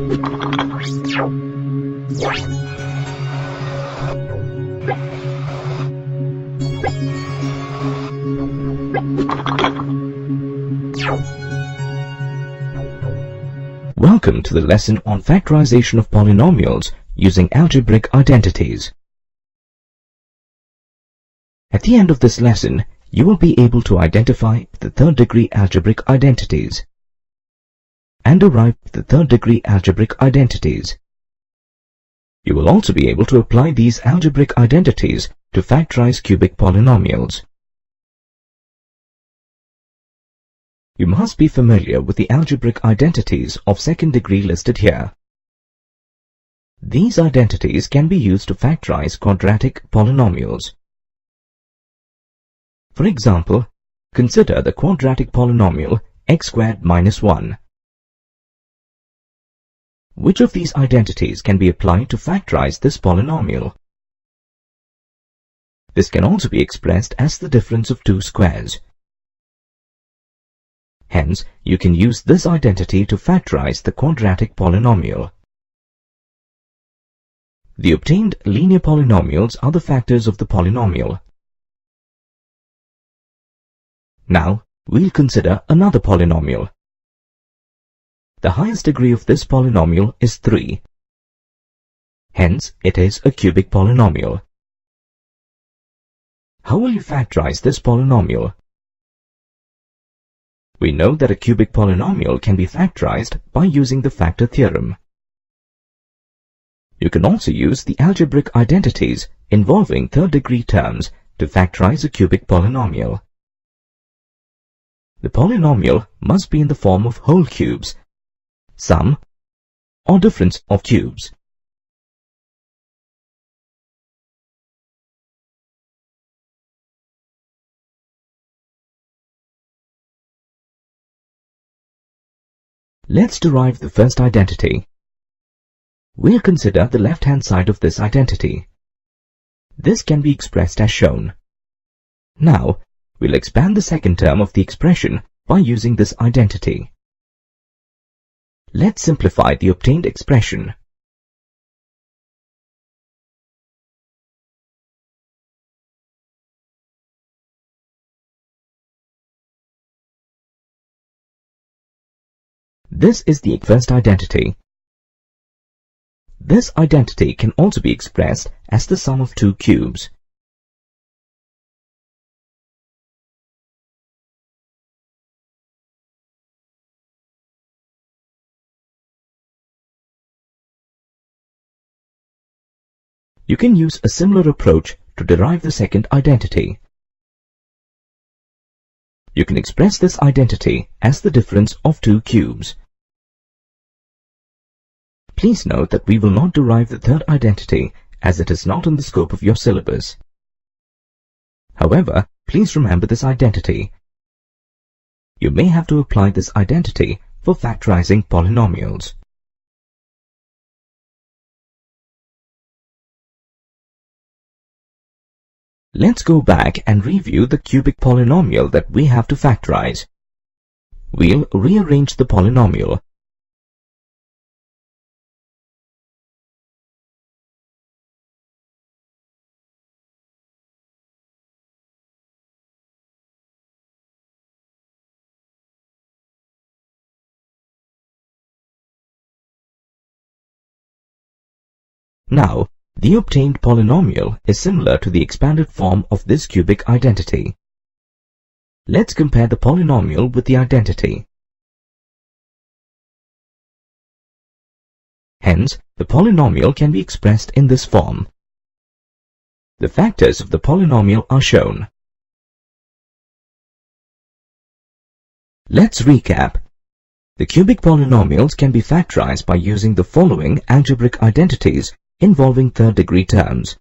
Welcome to the lesson on factorization of polynomials using algebraic identities. At the end of this lesson, you will be able to identify the third-degree algebraic identities and derive the third-degree algebraic identities. You will also be able to apply these algebraic identities to factorize cubic polynomials. You must be familiar with the algebraic identities of second degree listed here. These identities can be used to factorize quadratic polynomials. For example, consider the quadratic polynomial x squared minus 1. Which of these identities can be applied to factorize this polynomial? This can also be expressed as the difference of two squares. Hence, you can use this identity to factorize the quadratic polynomial. The obtained linear polynomials are the factors of the polynomial. Now, we'll consider another polynomial. The highest degree of this polynomial is 3. Hence, it is a cubic polynomial. How will you factorize this polynomial? We know that a cubic polynomial can be factorized by using the factor theorem. You can also use the algebraic identities involving third-degree terms to factorize a cubic polynomial. The polynomial must be in the form of whole cubes, sum, or difference of cubes. Let's derive the first identity. We'll consider the left-hand side of this identity. This can be expressed as shown. Now, we'll expand the second term of the expression by using this identity. Let's simplify the obtained expression. This is the first identity. This identity can also be expressed as the sum of two cubes. You can use a similar approach to derive the second identity. You can express this identity as the difference of two cubes. Please note that we will not derive the third identity as it is not in the scope of your syllabus. However, please remember this identity. You may have to apply this identity for factorizing polynomials. Let's go back and review the cubic polynomial that we have to factorize. We'll rearrange the polynomial. Now, the obtained polynomial is similar to the expanded form of this cubic identity. Let's compare the polynomial with the identity. Hence, the polynomial can be expressed in this form. The factors of the polynomial are shown. Let's recap. The cubic polynomials can be factorized by using the following algebraic identities involving third-degree terms.